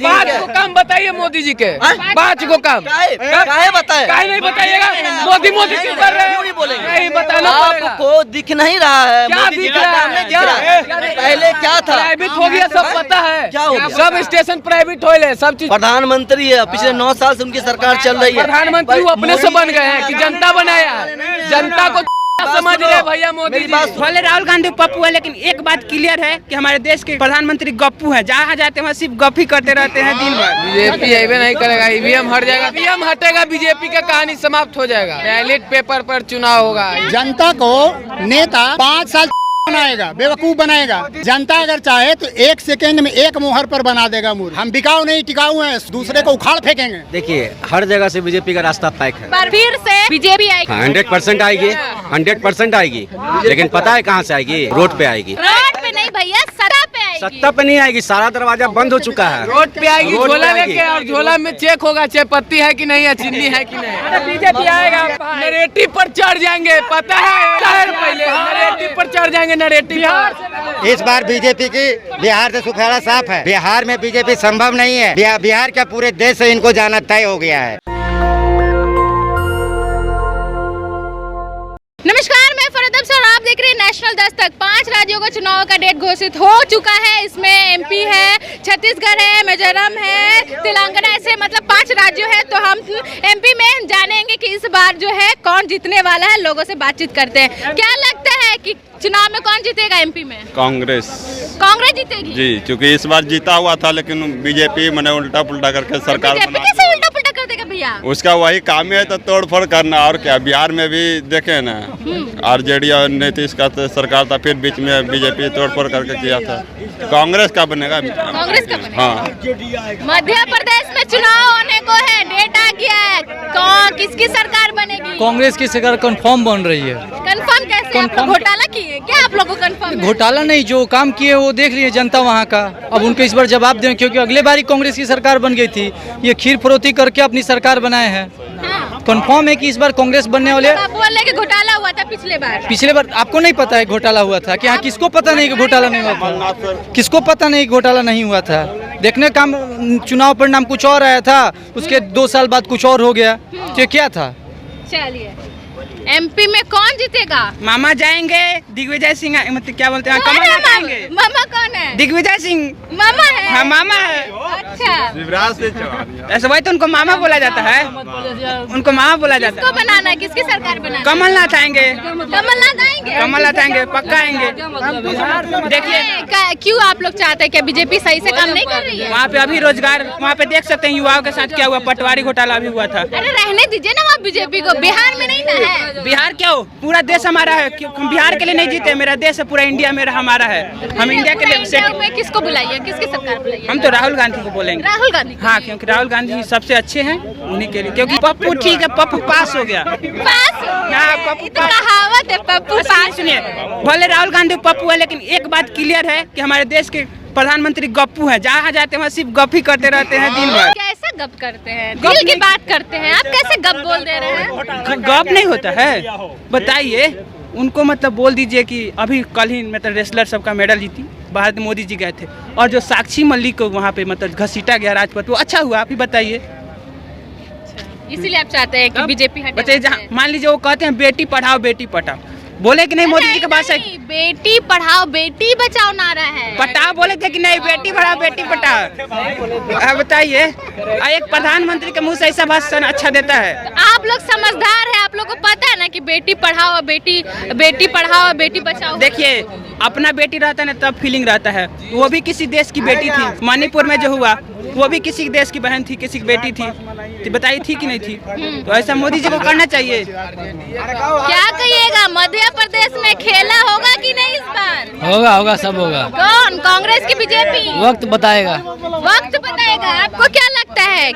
5 को काम बताइए मोदी जी के, 5 को काम काहे बताए? काहे नहीं बताइएगा? मोदी क्यों कर रहे हैं? नहीं बताना पड़ेगा। आपको दिख नहीं रहा है? क्या मोदी जी दिख का रहा काम है? नहीं दिख रहा है? पहले क्या था? प्राइवेट हो गया, सब पता है। क्या हो गया? सब स्टेशन प्राइवेट हो गए, सब चीज। प्रधानमंत्री है, पिछले 9 साल से उनकी सरकार चल रही है। प्रधानमंत्री वो अपने से बन गए हैं कि जनता बनाया है? जनता को समझ रहे भैया मोदी जी। भले राहुल गांधी पप्पू है, लेकिन एक बात क्लियर है कि हमारे देश के प्रधानमंत्री गप्पू हैं। जहाँ जाते हैं वहाँ सिर्फ गप ही करते रहते हैं दिन भर। बीजेपी आइबे नहीं करेगा, ईवीएम हट जाएगा। ईवीएम हटेगा, बीजेपी का कहानी समाप्त हो जाएगा। बैलेट पेपर पर चुनाव होगा। जनता को नेता 5 साल बनाएगा, बेवकूफ बनाएगा। जनता अगर चाहे तो 1 सेकेंड में 1 मोहर पर बना देगा मुर्ग। हम बिकाऊ नहीं टिकाऊ हैं, दूसरे को उखाड़ फेंकेंगे। देखिए, हर जगह से बीजेपी का रास्ता पैक है। पर फिर से बीजेपी आएगी। 100% आएगी, 100% आएगी, लेकिन पता है कहाँ से आएगी? रोड पे आएगी। रोड पे नहीं भैया, सड़क पे आएगी। सत्ता पे नहीं आएगी, सारा दरवाजा बंद हो चुका है। रोड पे आएगी, रोड पे झोला आएगी। लेके, और झोला में चेक होगा चाय पत्ती है कि नहीं है, चीनी है कि नहीं। बीजेपी आएगा, नरेटिव पर चढ़ जाएंगे, पता है पहले नरेटिव पर चढ़ जाएंगे। नरेटिव इस बार बीजेपी की बिहार से सुखाड़ा साफ है। बिहार में बीजेपी संभव नहीं है। बिहार का पूरे देश से इनको जाना तय हो गया है। नमस्कार, मैं फरहत अफसर, आप देख रहे हैं नेशनल दस्तक। 5 राज्यों का चुनाव का डेट घोषित हो चुका है। इसमें एमपी है, छत्तीसगढ़ है, मिजोरम है, तेलंगाना, ऐसे मतलब 5 राज्यों है। तो हम एमपी में जानेंगे कि इस बार जो है कौन जीतने वाला है। लोगों से बातचीत करते हैं। क्या लगता है कि चुनाव में कौन जीतेगा एमपी में? कांग्रेस जीतेगी जी, क्योंकि इस बार जीता हुआ था, लेकिन बीजेपी मैंने उल्टा पुल्टा करके सरकार बीजेपी बना कैसे उल्टा पुल्टा कर देगा भैया? उसका वही काम है, तो तोड़ फोड़ करना। और क्या, बिहार में भी देखे ना, आरजेडी और नीतीश का तो सरकार था, फिर बीच में बीजेपी तोड़ फोड़ करके किया था। कांग्रेस का बनेगा। कांग्रेस का बनेगा। हाँ, मध्य प्रदेश में चुनाव होने को है, डेट आ गया है। कौन किसकी सरकार बनेगी? कांग्रेस की सरकार कंफर्म बन रही है। कंफर्म कैसे? आप लोग घोटाला किए क्या? आप लोगों को कंफर्म? घोटाला नहीं, जो काम किए वो देख रही है जनता वहाँ का। अब उनको इस बार जवाब दें, क्योंकि अगले बार ही कांग्रेस की सरकार बन गई थी। ये खीर फरोती करके अपनी सरकार बनाए हैं। कंफर्म है कि इस बार कांग्रेस बनने वाले। आप बोल रहे कि घोटाला हुआ था पिछले बार आपको नहीं पता है घोटाला हुआ था? कि हाँ, किसको पता नहीं कि घोटाला नहीं हुआ था? किसको पता नहीं घोटाला नहीं हुआ था? देखने का चुनाव परिणाम कुछ और आया था, उसके 2 साल बाद कुछ और हो गया। तो क्या था? चलिए, एमपी में कौन जीतेगा? मामा जाएंगे, दिग्विजय सिंह, मतलब क्या बोलते हैं, कमल जाएंगे। मामा कौन है? दिग्विजय सिंह मामा है। हाँ, मामा है। अच्छा, ऐसे वही तो उनको मामा बोला जाता है। उनको मामा बोला जाता किसको बनाना है? किसकी सरकार बनाना है? कमलनाथ आएंगे। कमलनाथ आएंगे? कमलनाथ आएंगे, पक्का आएंगे। देखिए, क्यों आप लोग चाहते हैं कि बीजेपी सही से काम नहीं कर रही है? वहाँ पे अभी रोजगार, वहाँ पे देख सकते हैं युवाओं के साथ क्या हुआ। पटवारी घोटाला भी हुआ था। अरे रहने दीजिए ना, वहाँ बीजेपी को। बिहार में नहीं ना है? बिहार क्या हो, पूरा देश हमारा है। हम बिहार के लिए नहीं जीते, मेरा देश है, पूरा इंडिया मेरा हमारा है। हम इंडिया के लिए में किसको बुलाइए? किसकी सरकार बुलाइए? हम तो राहुल गांधी को बोलेंगे। राहुल गांधी? हाँ, क्योंकि राहुल गांधी सबसे अच्छे हैं, उन्हीं के लिए। क्योंकि पप्पू ठीक है, पप्पू पास हो गया। पास? हाँ, पप्पू तो कहावत है, पप्पू पास। सुनिए, भले राहुल गांधी पप्पू है, लेकिन एक बात क्लियर है कि हमारे देश के प्रधानमंत्री गप्पू हैं। जहाँ जाते हैं वहाँ सिर्फ गप ही करते रहते हैं दिन भर। कैसा गप करते हैं? दिल की बात करते हैं। आप कैसे गप बोल दे रहे हैं? गप नहीं होता है, बताइए उनको। मतलब बोल दीजिए कि अभी कल ही मतलब रेसलर सबका मेडल जीती, बाहर मोदी जी गए थे, और जो साक्षी मल्लिक को वहाँ पे मतलब घसीटा गया राजपथ, वो अच्छा हुआ? आप ही बताइए। इसीलिए आप चाहते हैं कि बीजेपी हटे? बताइए, जहाँ मान लीजिए वो कहते हैं बेटी पढ़ाओ बेटी पढ़ाओ, बोले कि नहीं मोदी जी के पास है? बेटी पढ़ाओ बेटी बचाओ नारा है। पढ़ाओ बोले थे कि नहीं, बेटी पढ़ाओ बेटी पढ़ाओ। बताइए, एक प्रधानमंत्री के मुंह से ऐसा भाषण अच्छा देता है? तो आप लोग समझदार है, आप लोग को पता है ना कि बेटी पढ़ाओ बेटी पढ़ाओ बेटी बचाओ। देखिए, अपना बेटी रहता है ना तब फीलिंग रहता है। वो भी किसी देश की बेटी थी। मणिपुर में जो हुआ वो भी किसी देश की बहन थी, किसी की बेटी थी। तो बताइए थी कि नहीं थी? तो ऐसा मोदी जी को करना चाहिए। क्या कहिएगा, मध्य प्रदेश में खेला होगा कि नहीं इस बार? होगा, सब होगा। कौन? कांग्रेस की बीजेपी? वक्त बताएगा। वक्त बताएगा। आपको क्या लगता है?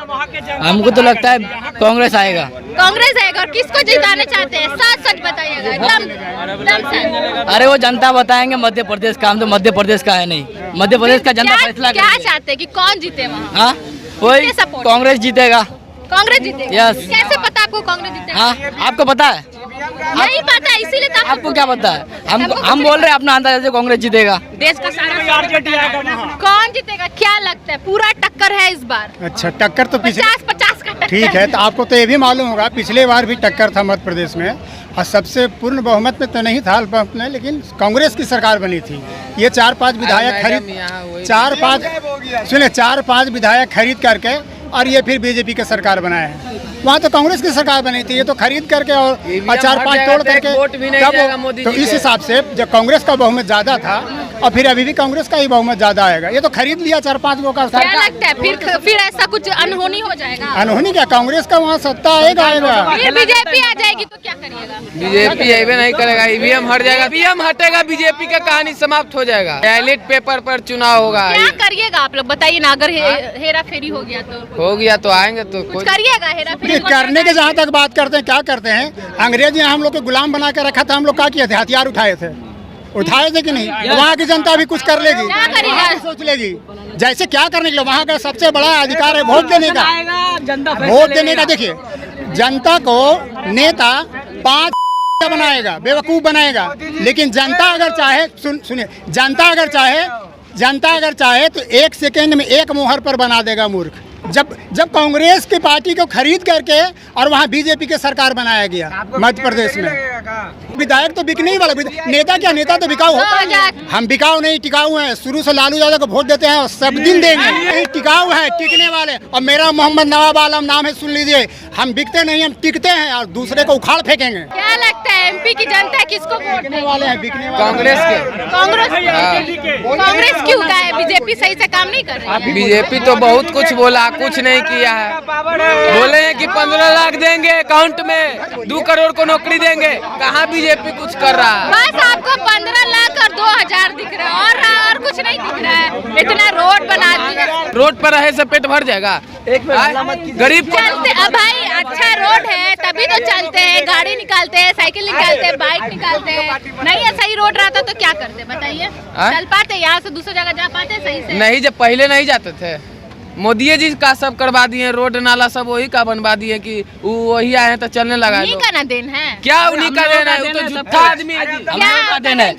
हमको तो लगता है कांग्रेस आएगा। कांग्रेस आएगा। और किसको जिताना चाहते हैं? सच बताइएगा, एकदम सच। अरे वो जनता बताएंगे। मध्य प्रदेश का, हम तो मध्य प्रदेश का है नहीं। मध्य प्रदेश का जनता फैसला क्या चाहते हैं कि कौन जीते वहाँ? हाँ, वही कांग्रेस जीतेगा। कांग्रेस जीतेगा? यस। कैसे पता आपको कांग्रेस जीतेगा? हाँ, आपको पता है? नहीं पता, इसीलिए तो आपको क्या पता है? हम बोल रहे हैं अपना अंदाजा से कांग्रेस जीतेगा। देश का सारा कौन जीतेगा क्या लगता है? पूरा टक्कर है इस बार। अच्छा, टक्कर तो पिछले 50-50 का टक्कर। ठीक है, तो आपको तो ये भी मालूम होगा पिछले बार भी टक्कर था मध्य प्रदेश में, और सबसे पूर्ण बहुमत में तो नहीं था अल्प बहुमत में, लेकिन कांग्रेस की सरकार बनी थी। ये 4-5 विधायक खरीद 4-5 विधायक खरीद करके और ये फिर बीजेपी की सरकार बनाया है। वहाँ तो कांग्रेस की सरकार बनी थी, ये तो खरीद करके और 4-5 तोड़ करके तो इस हिसाब से जब कांग्रेस का बहुमत ज्यादा था और फिर अभी भी कांग्रेस का ही बहुमत ज्यादा आएगा। ये तो खरीद लिया 4-5 गो का। क्या लगता है फिर ऐसा कुछ अनहोनी हो जाएगा? अनहोनी क्या, कांग्रेस का वहाँ सत्ता आएगा। फिर बीजेपी आ जाएगी तो क्या करिएगा? बीजेपी अबे नहीं करेगा, ईवीएम हट जाएगा, ईवीएम हटेगा, बीजेपी का कहानी समाप्त हो जाएगा। बैलेट पेपर पर चुनाव होगा। क्या करिएगा आप लोग बताइए ना, अगर हेरा फेरी हो गया तो आएंगे तो कुछ करिएगा? हेरा फेरी करने के जहाँ तक बात करते हैं, क्या करते हैं, अंग्रेज यहाँ हम लोग को गुलाम बना के रखा था, हम लोग क्या किए थे? हथियार उठाए थे कि नहीं? वहाँ की जनता भी कुछ कर लेगी, क्या करेगा? सोच लेगी जैसे क्या करने के लिए। वहाँ का सबसे बड़ा अधिकार है वोट देने का। वोट देने का देखिए, जनता को नेता 5 बनाएगा, बेवकूफ बनाएगा, लेकिन जनता अगर चाहे सुनिए, जनता अगर चाहे तो 1 सेकेंड में 1 मुहर पर बना देगा मूर्ख। जब कांग्रेस की पार्टी को खरीद करके और वहाँ बीजेपी की सरकार बनाया गया मध्य प्रदेश में। विधायक तो बिकने ही वाला, नेता क्या, नेता तो बिकाऊ होता है। हम बिकाऊ नहीं, टिकाऊ हैं। शुरू से लालू यादव को वोट देते हैं और सब दिन देंगे। टिकाऊ है, टिकने वाले। और मेरा मोहम्मद नवाब आलम नाम है, सुन लीजिए। हम बिकते नहीं, हम टिकते हैं और दूसरे को उखाड़ फेंकेंगे। क्या लगता है एमपी की जनता किसको वोट बिकने वाले हैं, बिकने वाले। कांग्रेस के। कांग्रेस क्यों का है? बीजेपी सही से काम नहीं कर रही है। बीजेपी तो बहुत कुछ बोला, कुछ नहीं किया है। बोले हैं कि 15 लाख देंगे अकाउंट में, 2 करोड़ को नौकरी देंगे। कहाँ बीजेपी कुछ कर रहा है? बस आपको 15 लाख और 2000 दिख रहा है और कुछ नहीं दिख रहा है। इतना रोड बना दिया, रोड पर रहे से पेट भर जाएगा। गरीब चलते अब भाई, अच्छा रोड है तभी तो चलते हैं, गाड़ी निकालते हैं, साइकिल निकालते हैं, बाइक निकालते हैं। नहीं है सही रोड रहता तो क्या करते बताइए? चल पाते, यहाँ से दूसरी जगह जा पाते सही से? नहीं, जब पहले नहीं जाते थे। मोदी जी का सब करवा दिए, रोड नाला सब वही का बनवा दिए कि वही आए हैं तो चलने लगा। उन्हीं का ना देन है क्या? उन्हीं का देन है? वो तो झूठा आदमी है। हम लोग का देन है।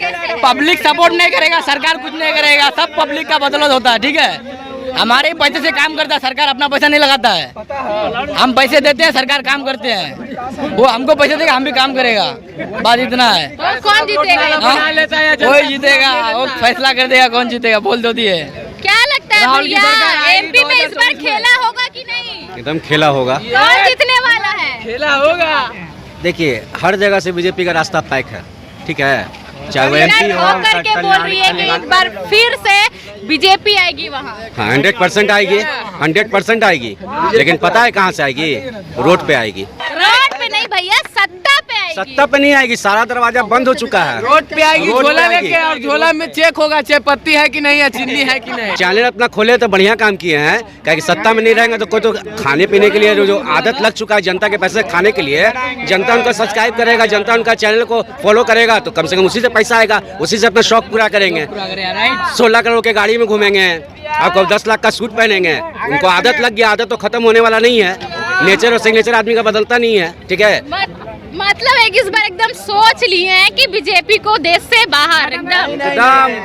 पब्लिक सपोर्ट नहीं करेगा, सरकार कुछ नहीं करेगा, सब पब्लिक का बदौलत होता है। ठीक है, हमारे पैसे से काम करता है, सरकार अपना पैसा नहीं लगाता है। हम पैसे देते हैं, सरकार काम करते हैं। वो हमको पैसे देगा, हम भी काम करेगा। बात इतना है। तो कौन जीतेगा? कोई जीतेगा, वो फैसला कर देगा कौन जीतेगा, बोल दो दिए। क्या लगता है भैया, एमपी में इस बार खेला होगा कि नहीं? एकदम खेला होगा। कौन जीतने वाला है? खेला होगा। देखिए, हर जगह से बीजेपी का रास्ता पैक है। ठीक है, चाहे वो एमपी हो, करके बोल रही है कि एक बार फिर से बीजेपी आएगी वहाँ। हाँ, 100% आएगी, 100% आएगी। लेकिन पता है कहाँ से आएगी? रोड पे आएगी। रोड पे नहीं भैया, सत्ता पे आएगी। सत्ता पे नहीं आएगी, सारा दरवाजा बंद हो चुका है। रोड पे आएगी, झोला लेके, और झोला में चेक होगा चाय पत्ती है कि नहीं है, चीनी है कि नहीं। चैनल अपना खोले तो बढ़िया काम किए हैं, क्या सत्ता में नहीं रहेंगे तो कोई तो खाने पीने के लिए जो आदत लग चुका है जनता के पैसे खाने के लिए, जनता उनका सब्सक्राइब करेगा, जनता उनका चैनल को फॉलो करेगा तो कम से कम उसी से पैसा आएगा, उसी से अपना शौक पूरा करेंगे। 16 करोड़ के गाड़ी में घूमेंगे, आपको 10 लाख का सूट पहनेंगे। उनको आदत लग गया, आदत तो खत्म होने वाला नहीं है। नेचर और सिग्नेचर आदमी का बदलता नहीं है। ठीक है, मतलब है कि इस बार एकदम सोच लिए हैं कि बीजेपी को देश से बाहर एकदम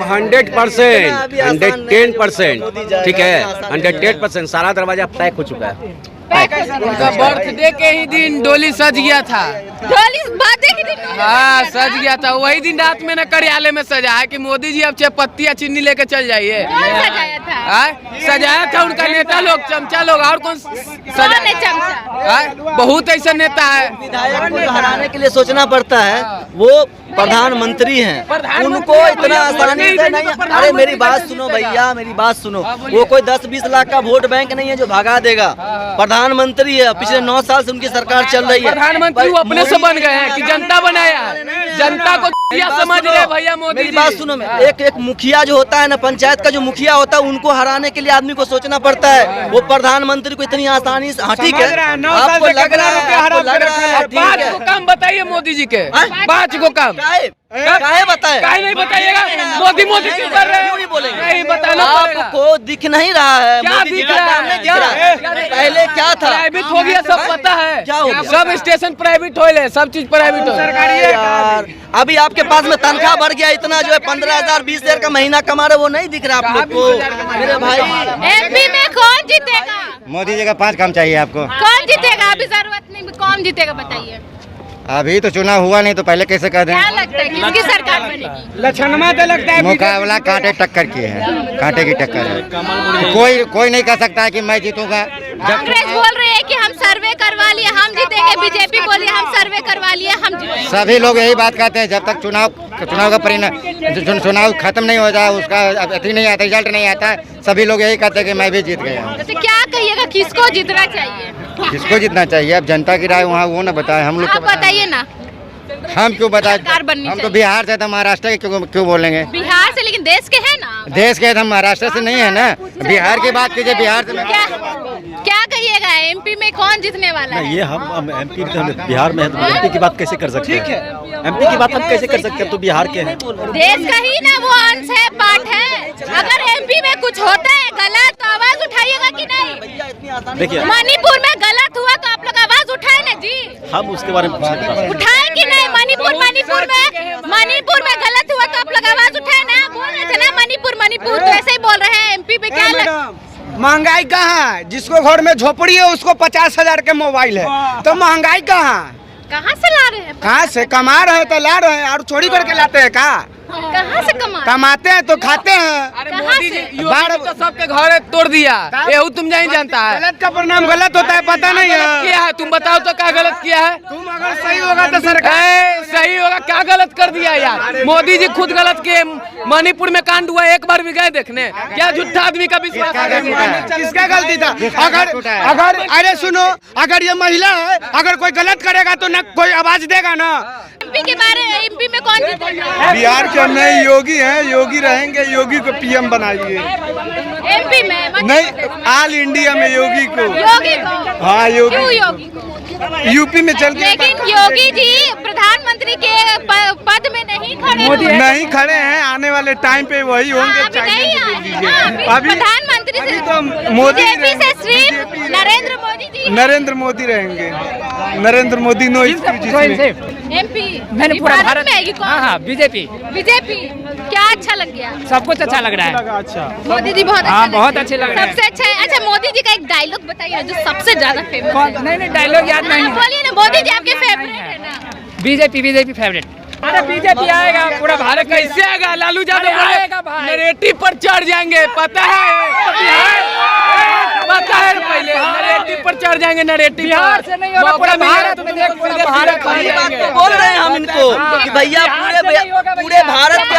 100%, 110%। ठीक है, 110% सारा दरवाजा पैक हो चुका है। उनका बर्थडे के ही दिन डोली सज गया था। डोली बर्थडे के दिन? हाँ, सज गया था। वही दिन रात में न कार्यालय में सजा है कि मोदी जी अब चाय पत्ती या चीनी लेके चल जाइए। सजाया था? सजाया था उनका नेता लोग, चमचा लोग। और कौन सजा? चमचा बहुत ऐसा नेता है। विधायक को हराने के लिए सोचना पड़ता है। वो प्रधानमंत्री हैं, उनको इतना आसानी से नहीं। अरे मेरी बात सुनो भैया, मेरी बात सुनो। वो कोई 10-20 लाख का वोट बैंक नहीं है जो भगा देगा। प्रधानमंत्री है, पिछले 9 साल से उनकी सरकार चल रही है। प्रधानमंत्री वो अपने से बन गए हैं कि जनता बनाया? जनता को समझ रहे भैया मोदी। मेरी बात सुनो, एक मुखिया जो होता है ना, पंचायत का जो मुखिया होता है, उनको हराने के लिए आदमी को सोचना पड़ता है। वो प्रधानमंत्री को इतनी आसानी से, हाँ ठीक है, आपको लग रहा है 5 को काम बताइए मोदी जी के, 5 को काम काहे बताए? काहे नहीं बताइएगा? मोदी क्यों कर रहे हैं? नहीं बोलेंगे? नहीं बताना। आपको दिख नहीं रहा है? क्या मोदी जी दिख का रहा काम है? नहीं दिख रहा है? पहले क्या था? प्राइवेट हो गया, सब पता है। क्या हो गया? सब स्टेशन प्राइवेट हो गए, सब चीज प्राइवेट हो गया। यार अभी आपके पास में तनख्वाह बढ़ गया इतना, जो है 15,000 20,000 का महीना कमा रहे, वो नहीं दिख रहा आप लोग को मेरे भाई? एमपी में कौन जीतेगा? मोदी जी का 5 काम चाहिए आपको। कौन जीतेगा? अभी जरूरत नहीं, कौन जीतेगा बताइए। अभी तो चुनाव हुआ नहीं तो पहले कैसे कह दें? क्या लगता है किसकी सरकार बनेगी? लक्षणमा तो लगता है मुकाबला कांटे टक्कर की है, कांटे की टक्कर है। कोई नहीं कह सकता है कि मैं जीतूंगा। कांग्रेस बोल रही है कि हम सर्वे करवा लिए हम जीतेंगे, बीजेपी बोली हम सर्वे करवा लिए हम जीतेंगे। सभी लोग यही बात कहते हैं, जब तक चुनाव का परिणाम चुनाव खत्म नहीं हो जाए, उसका अति नहीं आता, रिजल्ट नहीं आता, सभी लोग यही कहते हैं कि मैं भी जीत गया हूँ। तो क्या कहिएगा, किसको जीतना चाहिए? किसको जीतना चाहिए? अब जनता की राय वहाँ वो ना बताए, हम लोग आप बताइए ना। हम क्यों बताए? सरकार बननी हम तो चाहिए। बिहार से, तो महाराष्ट्र के क्यों बोलेंगे? बिहार से, लेकिन देश के है ना। देश के हम महाराष्ट्र से नहीं है ना। बिहार की बात कीजिए, बिहार से क्या कहिएगा, एमपी में कौन जीतने वाला है? ये हम एमपी बिहार में है, तो एमपी की बात कैसे कर सकते हैं? ठीक है, एमपी की बात हम कैसे कर सकते हैं? तो बिहार के हैं, देश का ही ना वो अंश है, पार्ट है। अगर एमपी में कुछ होता है गलत तो आवाज उठाइएगा कि नहीं? देखिए मणिपुर में गलत हुआ तो आप लोग आवाज उठाए ना जी, हम उसके बारे में उठाए कि नहीं? मणिपुर में गलत हुआ तो आप लोग आवाज उठाए ना, बोल रहे थे ना मणिपुर तो ऐसे ही बोल रहे हैं। एमपी में क्या महंगाई कहाँ है? जिसको घर में झोपड़ी है उसको 50,000 के मोबाइल है, तो महंगाई कहाँ से ला रहे हैं? कहाँ से कमा रहे हैं तो ला रहे हैं, और चोरी करके लाते हैं का? कहाँ से कमाते हैं तो खाते हैं। अरे मोदी जी योगी तो सबके घर तोड़ दिया, ये तुम नहीं जानता है। गलत का परिणाम गलत होता है, पता नहीं है। किया है, तुम बताओ तो क्या गलत किया है? तुम अगर सही होगा तो सरकार सही होगा, क्या गलत कर दिया यार? मोदी जी खुद गलत किए। मणिपुर में कांड हुआ, एक बार भी गए देखने? क्या झूठा आदमी का विश्वास? किसका गलती था? अगर अरे सुनो, अगर ये महिला है, अगर कोई गलत करेगा तो न कोई आवाज देगा ना। एमपी के बारे में, एमपी में कौन जीतेगा? बिहार के नए योगी हैं, योगी रहेंगे, योगी को पीएम बनाइए। एमपी में नहीं, ऑल इंडिया में योगी को। हाँ क्यों योगी को? यूपी में चल के, लेकिन योगी जी प्रधानमंत्री के पद में नहीं खड़े नहीं खड़े हैं, आने वाले टाइम पे वही होंगे। अभी प्रधानमंत्री तो मोदी से सिर्फ नरेंद्र मोदी रहेंगे। नरेंद्र मोदी नो एमपी मैंने पूरा भारत में आएगी कौन? हाँ बीजेपी क्या अच्छा लग गया? सब कुछ अच्छा लग रहा है। अच्छा, मोदी जी बहुत बहुत अच्छे लग रहे हैं। सबसे अच्छा है। अच्छा, मोदी जी का एक डायलॉग बताइए जो सबसे ज्यादा फेमस है। नहीं डायलॉग याद नहीं है। बोलिए ना, मोदी जी आपके फेवरेट है ना? BJP favourite. अरे बीजेपी आएगा, पूरा भारत कैसे आएगा? लालू यादव आएगा, नरेटिव पर चढ़ जाएंगे, पता है पहले नरेटिव पर चढ़ जाएंगे। नरेटिव बिहार से नहीं होगा, पूरा भारत में देख, पूरा भारत ये बात तो बोल रहे हैं हम इनको कि भैया पूरे भारत के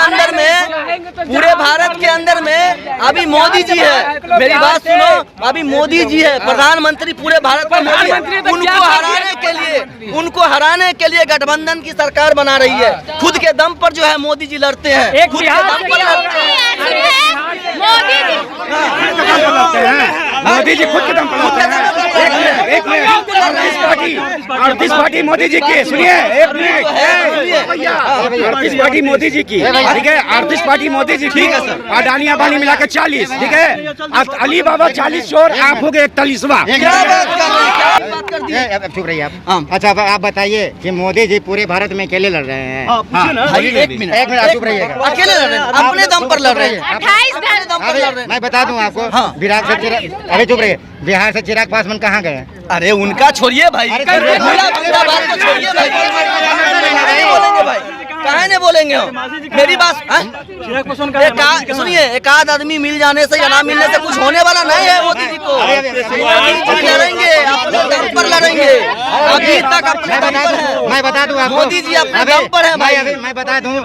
अंदर में अभी मोदी जी है। मेरी बात सुनो, अभी मोदी जी है प्रधानमंत्री पूरे भारत का। उनको हराने के लिए गठबंधन की सरकार बना रही है। खुद के दम पर जो है मोदी जी लड़ते हैं, खुद के दम पर लड़ते हैं। मोदी जी खुद के दम पर लड़ते हैं। एक मिनट, 38 पार्टी मोदी जी की, सुनिए एक मिनट, 38 पार्टी मोदी जी की, ठीक है? 38 पार्टी मोदी जी की, अडानी अबानी मिला के 40, ठीक है? अली बाबा 40 चोर, आप हो गए 41वां। चुप रहिए आप। अच्छा, आप बताइए कि मोदी जी पूरे भारत में अकेले लड़ रहे हैं? एक मिनट चुप रहिएगा। अकेले लड़ रहे हैं, अपने दम पर लड़ रहे हैं। 28 दम पर लड़ रहे हैं। मैं बता दूं आपको, बिहार से अरे चुप रहिए, बिहार से चिराग पासवान कहाँ गए? अरे उनका छोड़िए भाई, दूसरा बात को छोड़िए भाई, नहीं बोलेंगे भाई, काहे नहीं बोलेंगे हम? मेरी बात सुनिए, एक आध आदमी मिल जाने से या ना मिलने से कुछ होने वाला नहीं है। मोदी जी को मोदी जी लड़ेंगे, अपने दम पर लड़ेंगे। अभी तक अपने दम पर है। मैं बता दूं आपको, मोदी जी अपने दम पर है भाई। मैं बता दूं,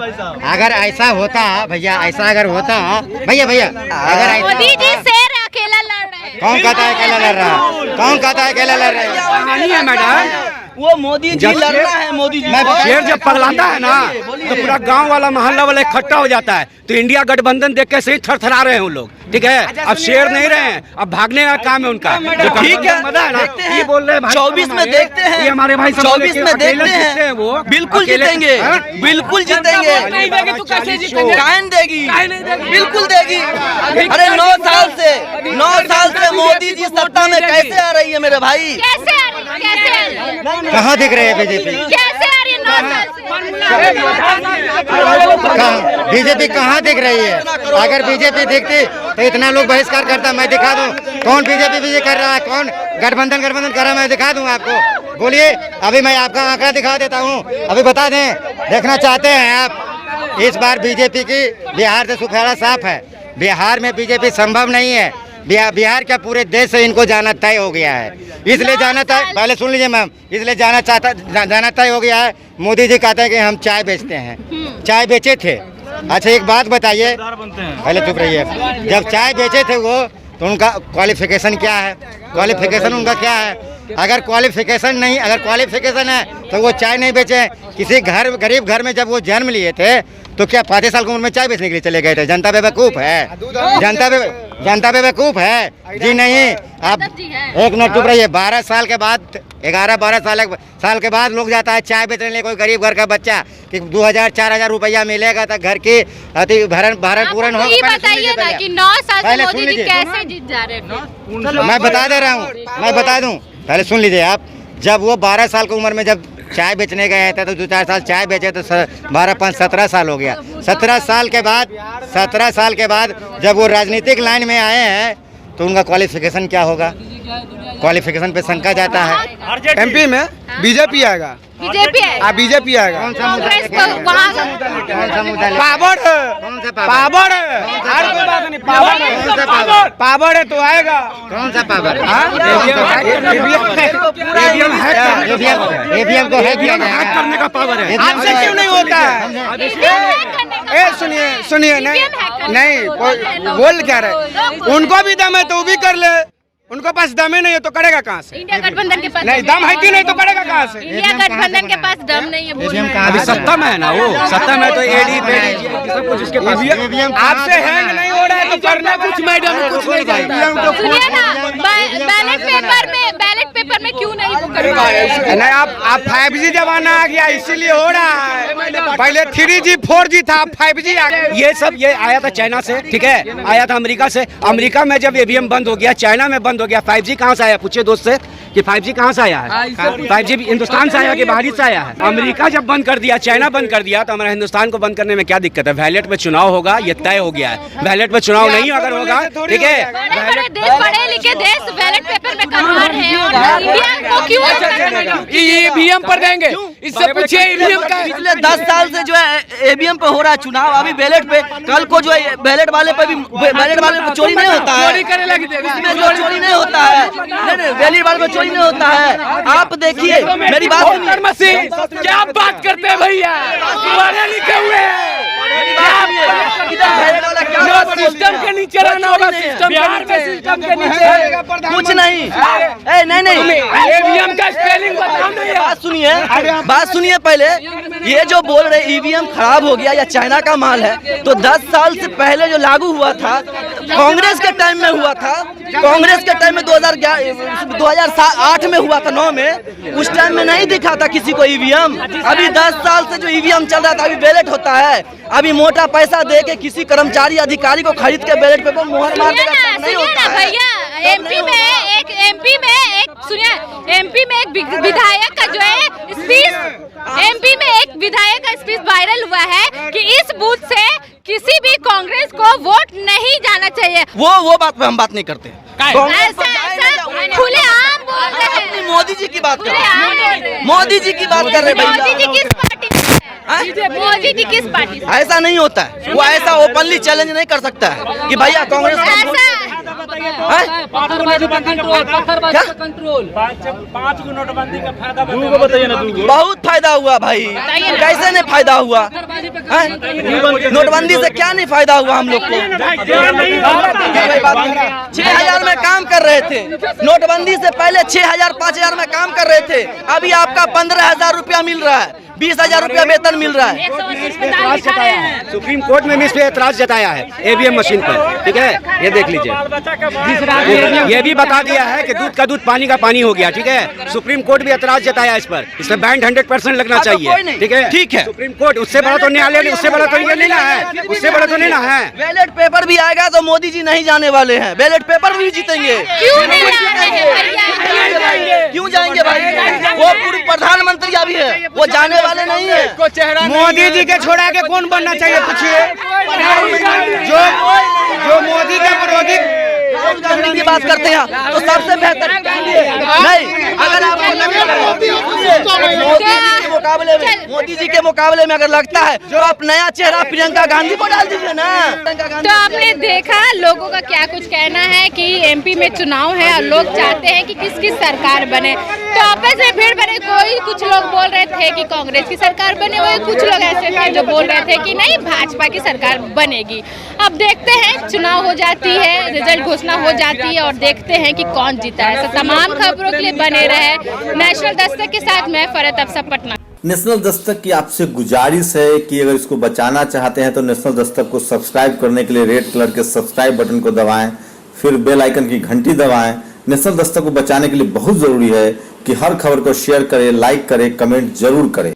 अगर ऐसा होता भैया, ऐसा अगर होता भैया, अगर मोदी जी शेर अकेला लड़ रहे हैं। कौन कहता है अकेला लड़ रहा है? कौन कहता है अकेला लड़ रहा है? कहानी है मैडम, वो मोदी जी लड़ना है, मोदी जी शेर जब पगलाता है ना तो पूरा गांव वाला मोहल्ला वाला इकट्ठा हो जाता है। तो इंडिया गठबंधन देख के सही थरथरा रहे हैं उन लोग, ठीक है। अब शेर नहीं रहे हैं, अब भागने का काम है उनका। ठीक है, ये बोल रहे हैं 24 में देखते हैं, ये हमारे भाई 24 में देखते हैं, वो बिल्कुल जीतेंगे, बिल्कुल जीतेंगे। कायन देगी, बिल्कुल देगी। अरे 9 साल से मोदी जी सत्ता में कैसे आ रही है मेरे भाई? कैसे आ रही है? कैसे आ रही है? कहाँ दिख रहे हैं बीजेपी? कैसे आ रही है 9 साल से? बीजेपी कहाँ दिख रही है? अगर बीजेपी दिखती तो इतना लोग बहिष्कार करता। मैं दिखा दूं कौन बीजेपी कर रहा है, कौन गठबंधन कर रहा है, मैं दिखा दूं आपको। बोलिए, अभी मैं आपका आंकड़ा दिखा देता हूं, अभी बता दें, देखना चाहते हैं आप? इस बार बीजेपी की बिहार से सुखाड़ा साफ है। बिहार में बीजेपी संभव नहीं है। बिहार क्या पूरे देश से इनको जाना तय हो गया है, इसलिए जाना तय, पहले सुन लीजिए मैम, इसलिए जाना तय हो गया है। मोदी जी कहते हैं कि हम चाय बेचते हैं, चाय बेचे थे। अच्छा एक बात बताइए, पहले चुप रहिए। जब चाय बेचे थे वो, तो उनका क्वालिफिकेशन क्या है? क्वालिफिकेशन उनका क्या है? अगर क्वालिफिकेशन है तो वो चाय नहीं बेचे। किसी गरीब घर में जब वो जन्म लिए थे तो क्या 5 साल की उम्र में चाय बेचने के लिए चले गए थे? जनता बेवकूफ़ है, जनता बेवकूफ़ है जी नहीं। आप एक मिनट चुप रहिए। 12 साल के बाद, 11-12 साल के बाद लोग जाता है चाय बेचने लिए। कोई गरीब घर का बच्चा कि 2000-4000 रुपया मिलेगा तो घर की भरण पूर्ण होगा। ये बताइए ना कि 9 साल से मोदी जी कैसे जीत जा रहे हैं? मैं बता दे रहा हूँ, मैं बता दूँ, पहले सुन लीजिए आप। जब वो 12 साल की उम्र में जब चाय बेचने गए थे तो 2-4 साल चाय बेचे तो 12-5-17 साल हो गया। 17 साल के बाद जब वो राजनीतिक लाइन में आए हैं तो उनका क्वालिफिकेशन क्या होगा? क्वालिफिकेशन पे शंका जाता है। एमपी में बीजेपी आएगा, बीजेपी है, बीजेपी आएगा। कांग्रेस को वहाँ पावर पावर है तो आएगा। कौन सा पावर? ईवीएम को हैक करने का पावर है। आपसे क्यों नहीं होता है? सुनिए नहीं बोल क्या रहे, उनको भी दम है तो वो भी कर ले। उनको पास दम ही नहीं है तो करेगा कहाँ से? इंडिया गठबंधन के पास नहीं दम है कि नहीं तो करेगा कहाँ से? इंडिया गठबंधन के पास दम नहीं है, बोल रहे हैं। अभी सत्ता में है ना वो, सत्ता में तो एडी सब कुछ उसके पास। आपसे हैंग नहीं हो रहा है तो करना कुछ, मैडम कुछ नहीं जाएगा। सुनिए ना, बैलेट पेपर में क्यों नहीं वो कर पा रहे? नहीं आप 5G जमाना आ गया इसीलिए हो रहा है। पहले 3G 4G था, 5G आ गया। ये आया था चाइना से, ठीक है, आया था अमेरिका से। अमेरिका में जब ईवीएम बंद हो गया, चाइना में बंद हो गया, 5G कहाँ से आया? पूछे दोस्त से कि 5G कहाँ से आया है? 5G हिंदुस्तान से आया कि बाहरी से आया है? अमेरिका जब बंद कर दिया, चाइना बंद कर दिया, तो हमारा हिंदुस्तान को बंद करने में क्या दिक्कत है? बैलेट में चुनाव होगा, ये तय हो गया है। बैलेट में चुनाव नहीं अगर होगा, ठीक है, पढ़े लिखे देश बैलेट पेपर में कन्वर्ट है और इंडिया को क्यों ईवीएम पर देंगे? इससे पूछिए ईवीएम का। पिछले 10 साल से जो है ईवीएम पे हो रहा है चुनाव, अभी बैलेट पे, कल को जो है बैलेट वाले पे चोरी नहीं होता है, इसमें जो चोरी नहीं होता है, नहीं बैलेट वाले पे चोरी नहीं होता है। आप देखिए मेरी बात सुनिए। क्या बात करते हैं भैया, पढ़े लिखे हुए हैं। सिस्टम के नीचे रहना होगा, सिस्टम के नीचे कुछ नहीं। नहीं ईवीएम का स्पेलिंग बताओ ना। बात सुनिए पहले। ये जो बोल रहे ईवीएम खराब हो गया या चाइना का माल है, तो 10 साल से पहले जो लागू हुआ था, कांग्रेस के टाइम में हुआ था। कांग्रेस के टाइम में 2008 में हुआ था, 9 में। उस टाइम में नहीं दिखा था किसी को ईवीएम। अभी 10 साल से जो ईवीएम चल रहा था, अभी बैलेट होता है। अभी मोटा पैसा दे के किसी कर्मचारी अधिकारी को खरीद के बैलेट पे मोहर मार देगा, नहीं होता है। भैया एमपी में एक विधायक का जो है स्पीच, एमपी में एक विधायक का स्पीच वायरल हुआ है कि इस बूथ से किसी भी कांग्रेस को वोट नहीं जाना चाहिए। वो बात पे हम बात नहीं करते। ऐसा खुलेआम बोल रहे हैं। मोदी जी की बात कर रहे हैं, मोदी जी की बात कर रहे हैं। मोदी जी किस पार्टी से है? मोदी जी किस पार्टी से? ऐसा नहीं होता है, वो ऐसा ओपनली चैलेंज नहीं कर सकता है कि भैया कांग्रेस बहुत फायदा हुआ भाई, कैसे नहीं फायदा हुआ? नोटबंदी से क्या नहीं फायदा हुआ हम लोग को? 6,000 में काम कर रहे थे, नोटबंदी से पहले 6,000 5,000 में काम कर रहे थे, अभी आपका 15,000 रुपया मिल रहा है, 20,000 रुपया वेतन मिल रहा है। सुप्रीम कोर्ट में भी इस पे एतराज जताया है ईवीएम मशीन पर, ठीक है, ये देख लीजिए। ये भी बता दिया है कि दूध का दूध पानी का पानी हो गया, ठीक है। सुप्रीम कोर्ट भी एतराज जताया इस पर बैंड 100% लगना चाहिए, ठीक है, ठीक है। सुप्रीम कोर्ट, उससे बड़ा तो न्यायालय, उससे बड़ा तो ये नहीं ना है, उससे बड़ा तो नहीं ना है। बैलेट पेपर भी आएगा तो मोदी जी नहीं जाने वाले हैं, बैलेट पेपर भी जीतेंगे। क्यों नहीं जाएंगे? क्यों जाएंगे भाई? वो पूर्व प्रधानमंत्री अभी है, वो जाने वाले नहीं है। मोदी जी के छोड़ा के कौन बनना चाहिए पूछिए? जो मोदी के विरोधी राहुल गांधी की बात करते हैं तो सबसे बेहतर नहीं, अगर आपको मोदी जी के मुकाबले में अगर लगता है तो आप नया चेहरा प्रियंका गांधी को डाल दीजिए ना। तो आपने देखा लोगों का क्या कुछ कहना है कि एमपी में चुनाव है और लोग चाहते हैं कि किसकी सरकार बने, तो आपस में भीड़ बने। कोई कुछ लोग बोल रहे थे कि कांग्रेस की सरकार बने, वही कुछ लोग ऐसे थे जो बोल रहे थे कि नहीं भाजपा की सरकार बनेगी। अब देखते हैं, चुनाव हो जाती है, रिजल्ट घोषणा हो जाती है और देखते हैं कि कौन जीता है। तो तमाम खबरों के लिए बने रहे नेशनल दस्तक के साथ, मैं फरहत अफसर पटना। नेशनल दस्तक की आपसे गुजारिश है कि अगर इसको बचाना चाहते हैं तो नेशनल दस्तक को सब्सक्राइब करने के लिए रेड कलर के सब्सक्राइब बटन को दबाएं, फिर बेल आइकन की घंटी दबाएं। नेशनल दस्तक को बचाने के लिए बहुत जरूरी है कि हर खबर को शेयर करें, लाइक करें, कमेंट जरूर करें।